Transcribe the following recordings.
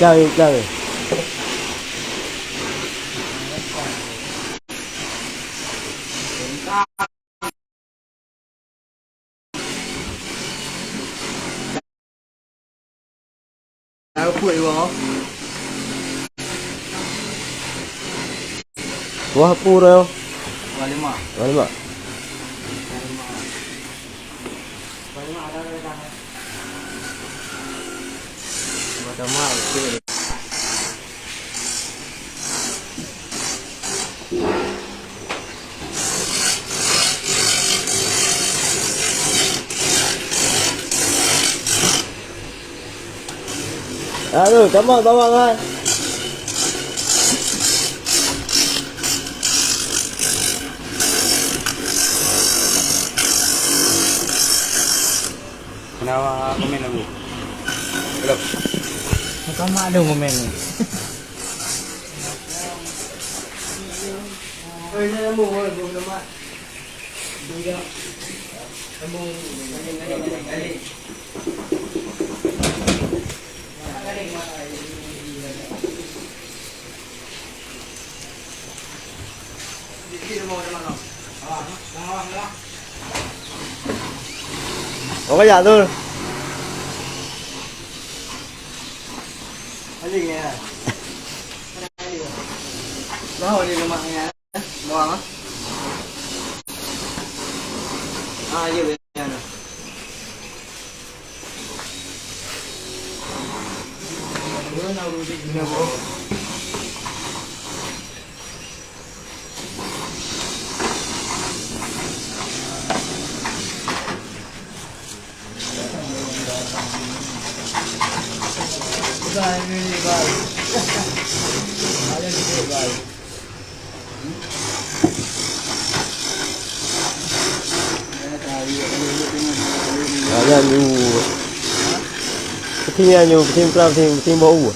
Cang. Tahu kue wah. Wah pura. Walima. Walima. Macam mana? Aduh, kamu bawa kan? Kenapa komen aku? Belum. Kamu ada komen ni. Ini kamu belum nama. Dia kamu kali. Có dạ thôi. Cái gì nghe? Nó hồi đi mà nghe. Ngon á. Giờ về nhà nè. Bữa nào đi nhà bố. Bye, really bye. Ada di bye. Ada nyu. Ketingnya nyu, keting bau.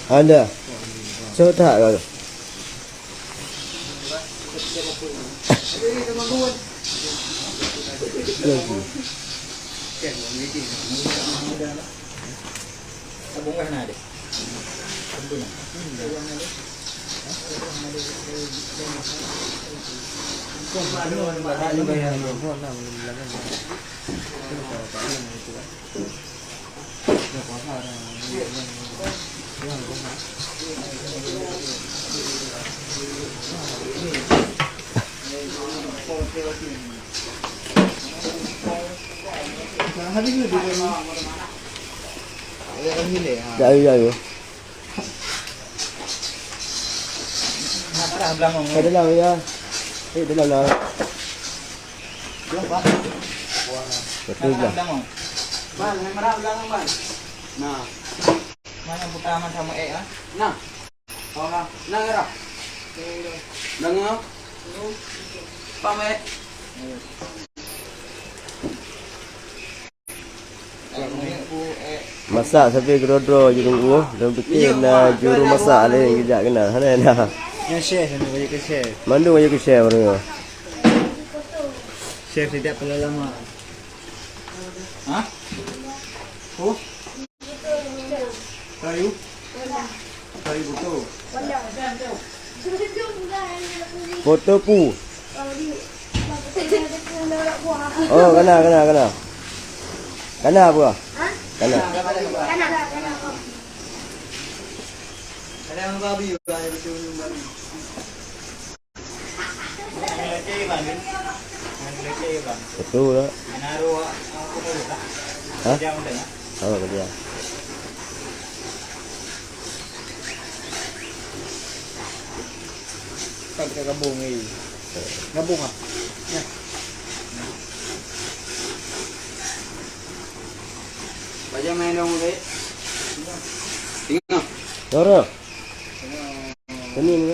Ada. Coba tak kalau. Dạ. Cái đó là nha. Cái đó là betul lah. Man, marah belakang man. Nah. Mana pertama sama ah? Nah. Oh, nah era. Dengar. Pame. Masak sampai gerodro je tunggu. Dah bikin juru masak ni kejap kena. Sana dah. Yang share sana bagi ke share. Mandu bagi ke share orang. Share tidak pengalaman. Hah? Oh. Kayu. Kayu betul. Foto pu. Oh, kena. Kena apa? Kena. Ada yang babi juga yang betul babi. Betul lah. Hah? Oh, kerja. Tak kita gabung ni. Gabung ah. Ya. Baca main dong deh. Tengok. Doro. Ini ni.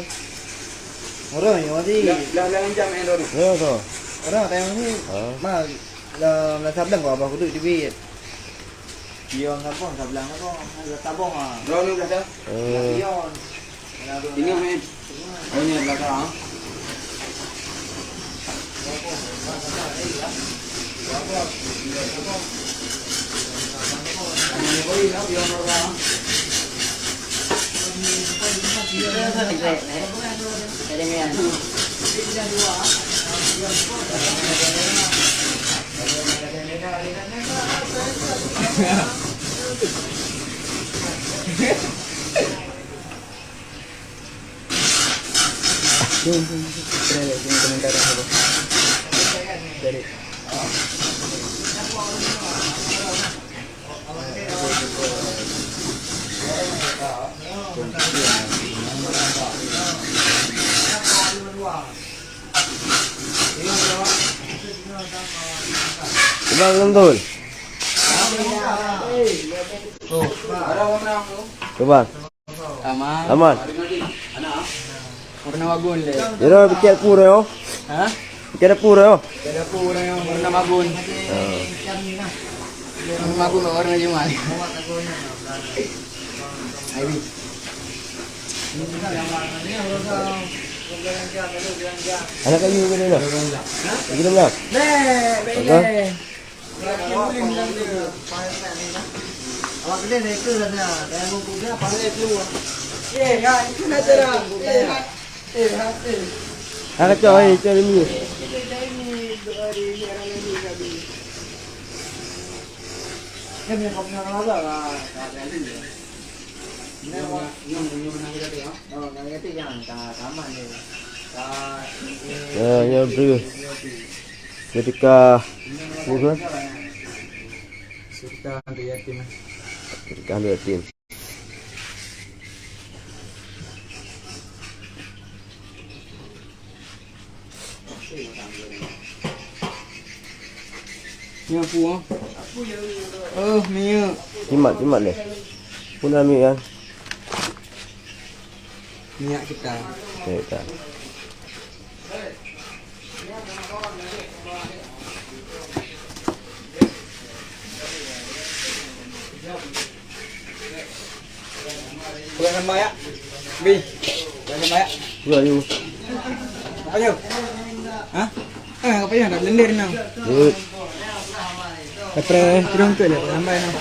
Orang yang mati. Dah jam main dong. Ya tu. Orang tayang ni. Mah lah sablang apa aku tu di bit. Dia sabong sablang apa? Ada sabong ah. Dong ni dah. Dia. Tengok main. Oh ni belakang. Bang Lemtul. Ada orang nak tu. Coba. Aman. Aman. Anak. Pernah magun le. Ira bikin pura yo. Ha? Bikin pura yo. Ada pura yang pernah magun. Magun orang Jumat. Ayo. Anak kayu ke mana? Pergi mana? Awak kena reka sana. Dah mau kuda panggil keluar. Itu nak cerah. Aku cakap cari ni. Kami kau nak apa lah? Ya beri. Ketika bukan? Kita dia tim. Ketika dia tim. Ni apa? Oh, minyak. Cimat deh. Pun ambil kan? Minyak kita. Kita. Bukan banyak. Bi. Bukan banyak. Dua you. Apa je? Hah? Apa je? Dah blender nang. Good. Kepre kurang tu le, sampai nang.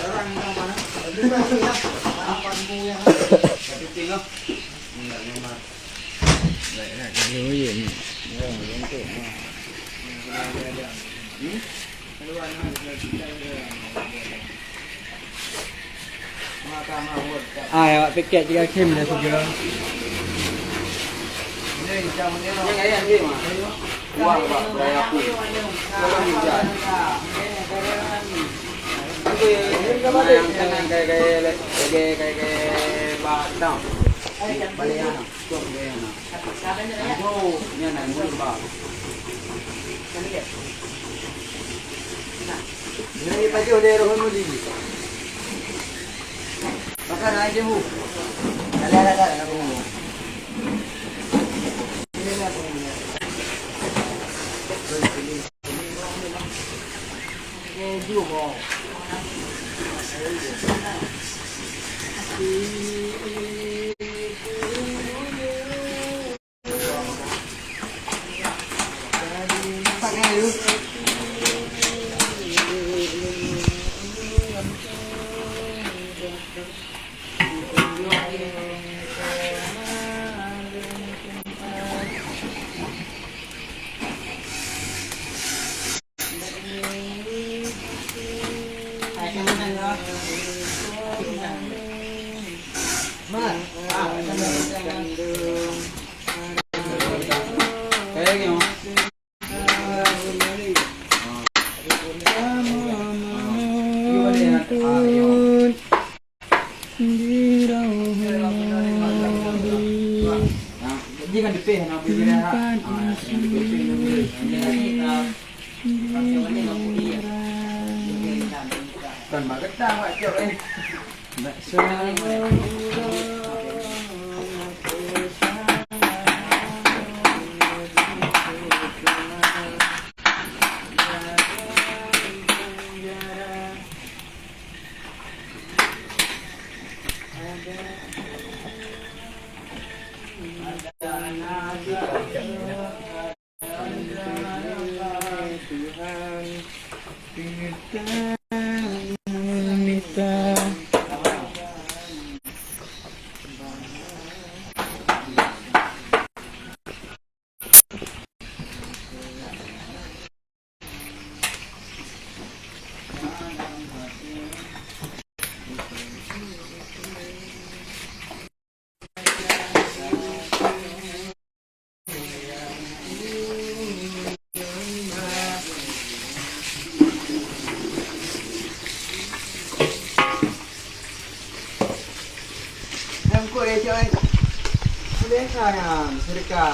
Ya, paket 3 kem dah segera. Yang ayam dia mah. Uang pak, bayar aku. Kalau hujan. Yang kanan kayak batang. Balik anak, tuang dia anak. Oh, ni anak mula bang. Ini baju dia rohon muli. Makan aja bu. Ada aku ngomong. Jangan dipeh nak pergi dah. Dan mak ketang mak cok ni. Nak sama. Boleh cok. Boleh sayang sedekah.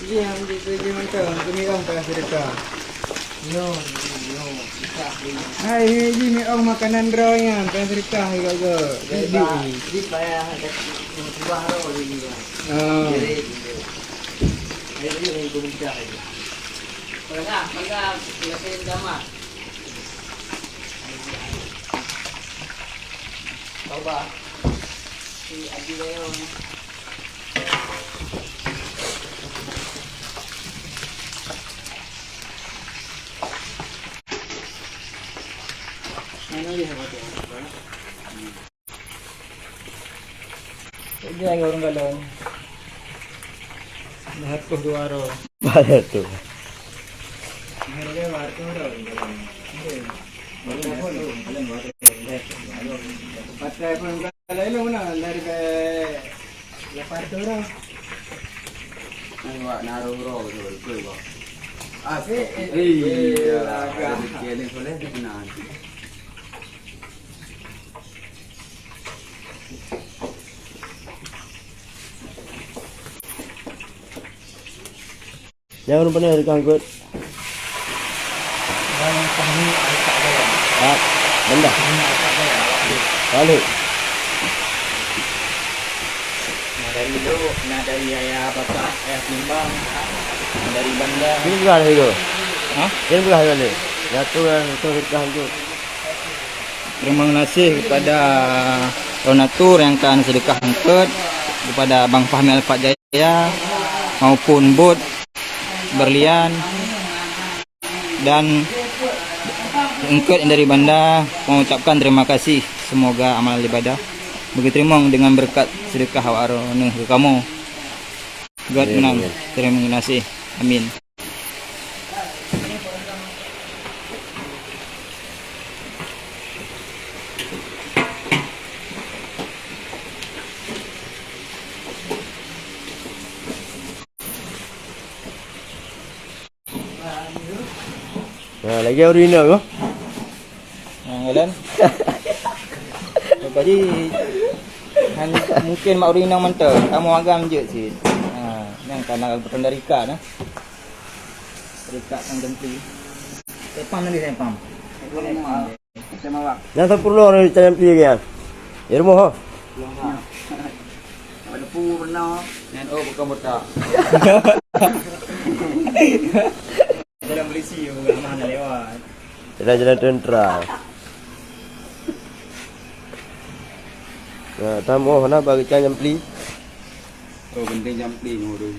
Dia yang kerja macam kami orang tak sedekah. Yo. Hai ni orang makanan draw yang tak sedekah juga. Jadi payah ubah roh lagi. Jadi ni aku minta. Mangga lepas damat. Coba. Si Adi Leo ni. Mana dia buat tu? Dia yang orang galon. Lihat ko dua ro. Bahaya tu. Mereka war ko ro. Pakai pun kalau mana dari ke lapar tu ro. Nang naruh ro betul kok. Asik. Iya, agak kene boleh digunakan. Yang rupanya ada kangkut. Yang kami tak ada. Ah, benda. Balik. Dari dulu, dari ayah bapak, ayah timbang, dari banda. Ini bukan hari itu. Hah? Ini bukan hari ini. Jatuh yang itu kangkut. Terima kasih kepada donatur yang akan sedekah angkut, kepada Bang Fahmi Alfat Jaya maupun Bud Berlian dan angkut yang dari banda mengucapkan terima kasih. Semoga amal ibadah begitu terima dengan berkat sedekah awak anu ke kamu. God menang. Terima kasih. Amin. Nah, lagi urina ko. Ngalan. Jadi mungkin mak urina mantap. Kamu agam je sih. Yang karena penderika nah. Rika sang denti. Sepam nanti sepam. Yang tak perlu orang macam ni kan. Ya rumah. Ada purna. Nan bukan botak. Dalam Malaysia bukan mana lewat. Jalan-jalan tentera. Nah, tamu nak bagi macam ni. Oh, penting jampli ngono.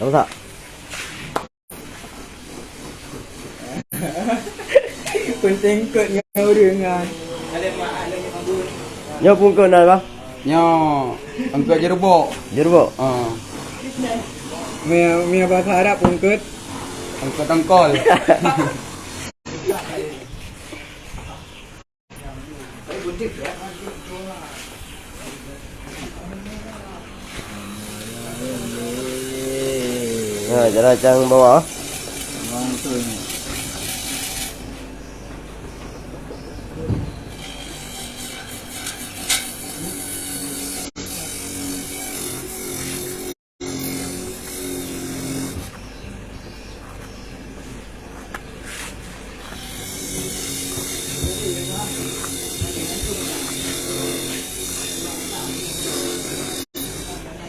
Tahu tak? Penting kot ngau dengan. Ada mak ada yang mabur. Nyo pun kau nak apa? Nyo, angkat jerbok. Jerbok. Mi bahasa Arab angkat. Angkat tangkol. Nah, jalan cang bawah. Bang tu ni.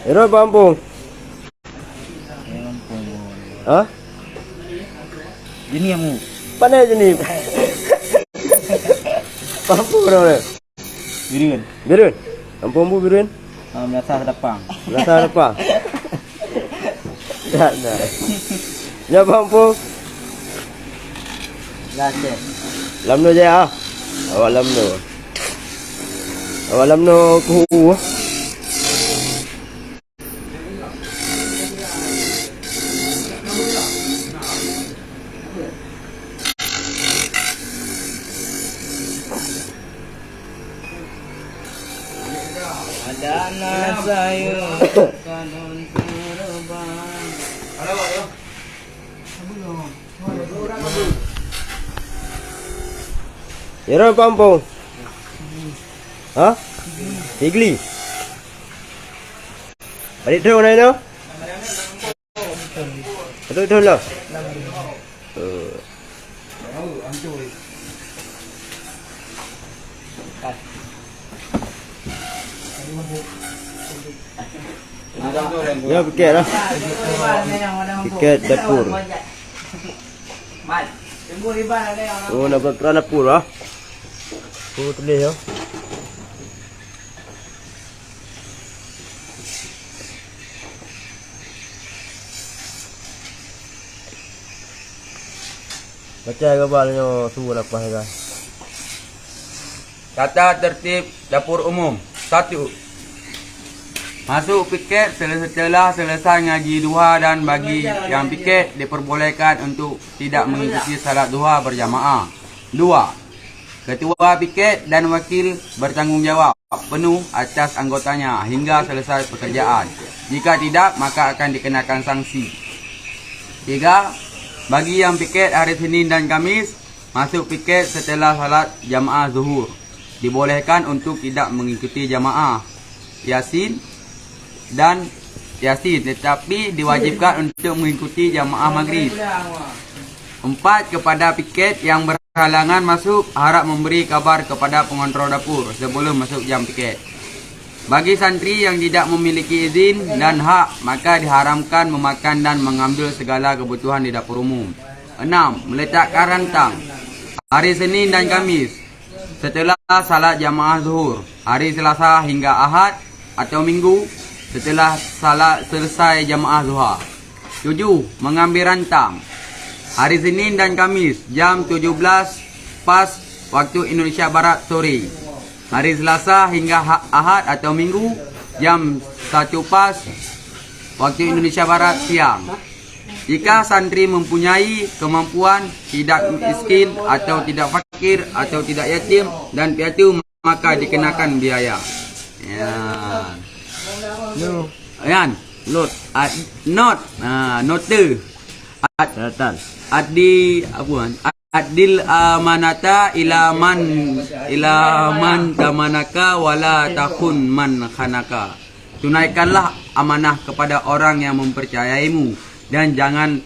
Iro Pampung. Hah? Ini kamu. Mana je ni? Pampung mana? Birun. Birun. Kampung bu Birun. Merasa dapang. Rasa apa? Tak nak. Ya Pampung. Lase. Lam no je ah. Awak lam no. Awak lam no ku. Ada anak saya kanon terbang. Iro Pampung. Hah? Igli. Adik tu mana tu? Adik tu lah. Ya piket lah. Piket dapur. Oh nak berperan dapur lah. Oh tulis ya. Baca kabarnya semua lepas guys. Tata tertib dapur umum. 1. Masuk piket setelah selesai ngaji duha dan bagi yang piket diperbolehkan untuk tidak mengikuti salat duha berjamaah. 2. Ketua piket dan wakil bertanggungjawab penuh atas anggotanya hingga selesai pekerjaan. Jika tidak, maka akan dikenakan sanksi. 3. Bagi yang piket hari Senin dan Kamis, masuk piket setelah salat jamaah zuhur. Dibolehkan untuk tidak mengikuti jamaah Yasin dan Yasin, tetapi diwajibkan untuk mengikuti jamaah maghrib. 4. Kepada piket yang berhalangan masuk, harap memberi kabar kepada pengontrol dapur sebelum masuk jam piket. Bagi santri yang tidak memiliki izin dan hak, maka diharamkan memakan dan mengambil segala kebutuhan di dapur umum. 6. Meletakkan rantang hari Senin dan Kamis setelah salat jamaah zuhur, hari Selasa hingga Ahad atau Minggu setelah salat selesai jamaah zuhur. 7. Mengambil rantang hari Senin dan Kamis jam 17 pas waktu Indonesia Barat sore, hari Selasa hingga Ahad atau Minggu jam 1 pas waktu Indonesia Barat siang. Jika santri mempunyai kemampuan, tidak miskin atau tidak fakir atau tidak yatim dan piatu, maka dikenakan biaya. Yan, not, not, note, adil amanata ilaman tamanaka wala takun man khanaka. Tunaikanlah amanah kepada orang yang mempercayaimu dan jangan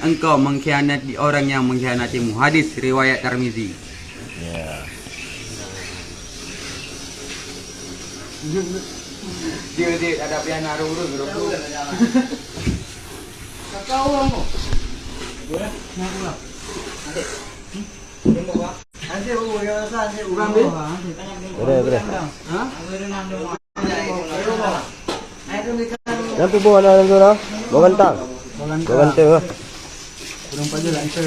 engkau mengkhianati orang yang mengkhianatimu. Hadis riwayat Tirmizi. Dia ada piana urus. Kakak orang mo. Boleh? Nak pulang. Nanti bawa yang nanti urang deh. Boleh. Hah? Nampu bawa nak tu lah. Bawa kentang. Bawa kentang lah. Kurang pada lancar.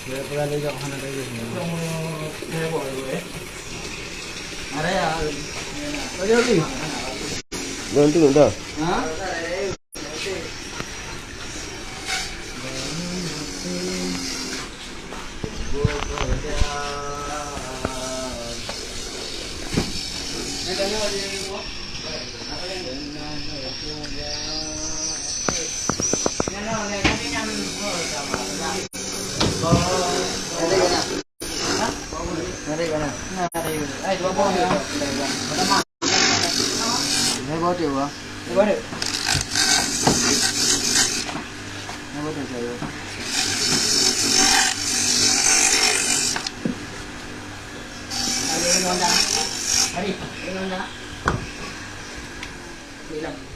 Saya pernah lihat mana lagi. Ada ya. Ada lagi. Jangan tengok dah. Hah?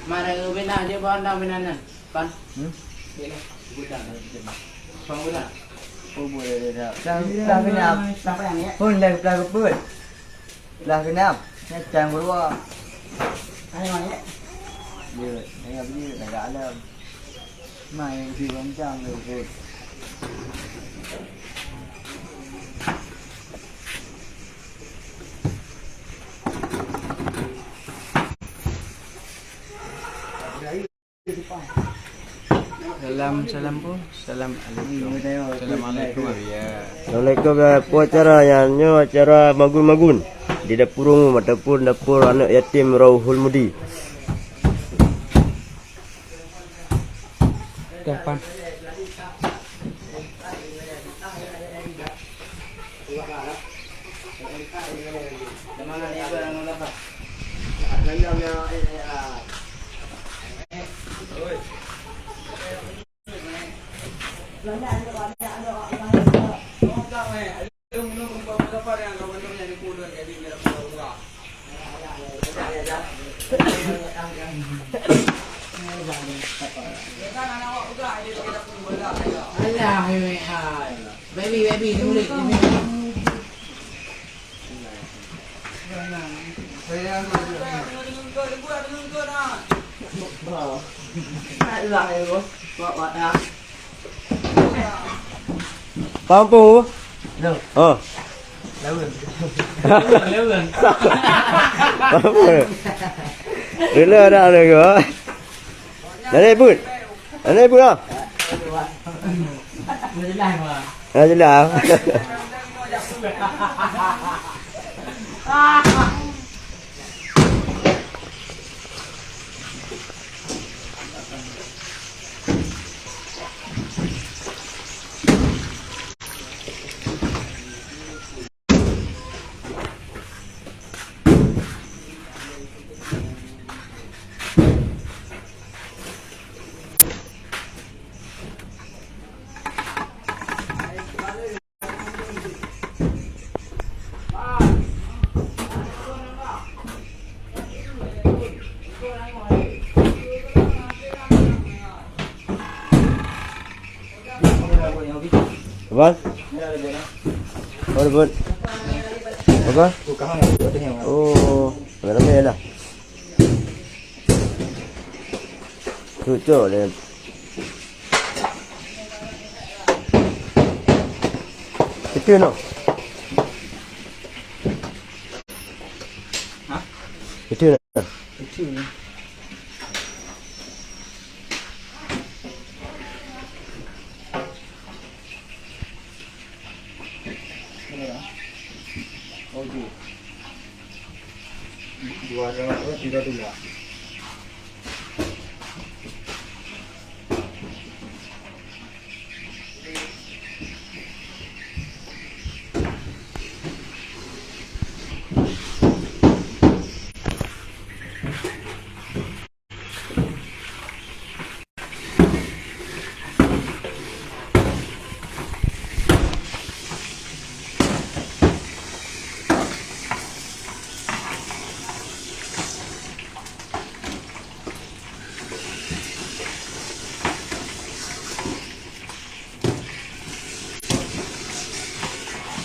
Marah ubin na, dia bawa dah benanan. Pan. Pangula. Oh boleh dah. Dah kenap. Pun dah keput. Dah kenap. Nyacang berdua. Ayo mana? Dia, yang beli dah alam. Mai di rancang tu. Salam po. Assalamualaikum. Assalamualaikum ya. Assalamualaikum apa acaranya? Nyo acara magun-magun di dapur umum ataupun dapur anak yatim Rauhul Mudi. Kapan? Mana ni barang apa? Allah, baby, tunggu. Faham po? No. Oh. Lawan. Faham po? Rela dah ada ke? Nanti pun. Nanti pun ah. Ah jelas. Apa? Apa pun? Apa? Oh, ramai lah. Cucuk dia. Itu no. Hah? Itu no. Itu ni. Dua orang, tiga dua.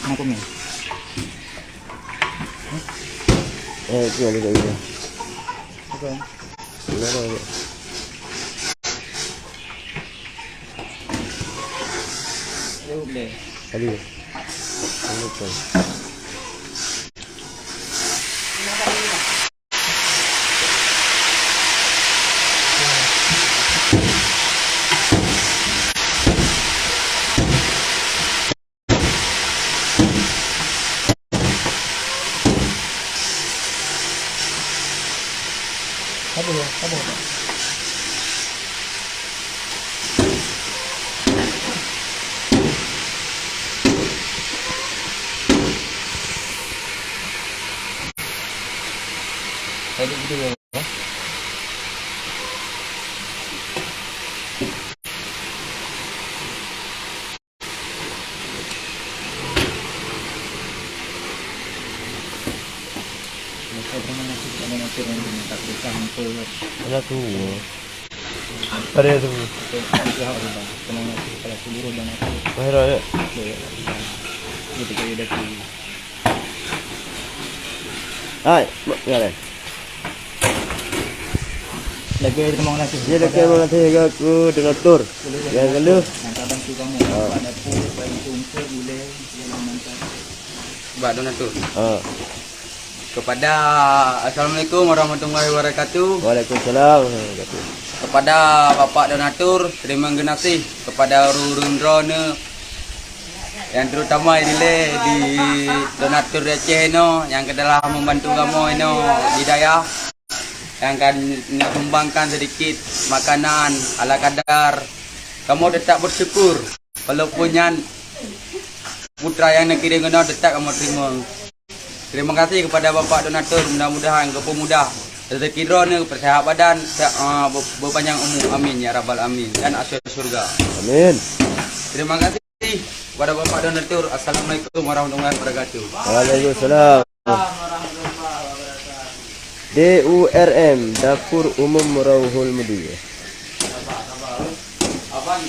Aku ni. Itu ada kat dia. Apa? Kenapa dia? Jauh deh. Kali. Lupa. Apa ya? Apa? Tadi gitu ya. donatur yang diminta berkah untuk Anak tu. Ada tu. pihak riba. Semuanya kepada seluruh donatur. Mahira ya. Gitu kayak dari Hai, ngale. lagi terima kasih. Dia dah kira nanti aku donatur. Yang kedua. Yang tak bantu kamu. Pada pun bantu untuk boleh jalan mantap. Mbak donatur. Ah. Kepada Assalamualaikum warahmatullahi wabarakatuh. Waalaikumsalam. Kepada Bapak donatur, terima kasih kepada Rurundrone yang terutama ini di donatur Aceh no yang telah membantu kamu ini di daya yang akan menyumbangkan sedikit makanan ala kadar. Kamu tetap bersyukur walaupun yang putra yang nak kirim kena tetap kamu terima. Terima kasih kepada Bapak donatur, mudah-mudahan kepemudah rezeki drone, persihat badan, berpanjang umur, amin ya rabbal amin, dan asyur surga. Amin. Terima kasih kepada Bapak donatur. Assalamualaikum warahmatullahi wabarakatuh. Waalaikumsalam. DURM Dapur Umum Rauhul Mudi. Abang,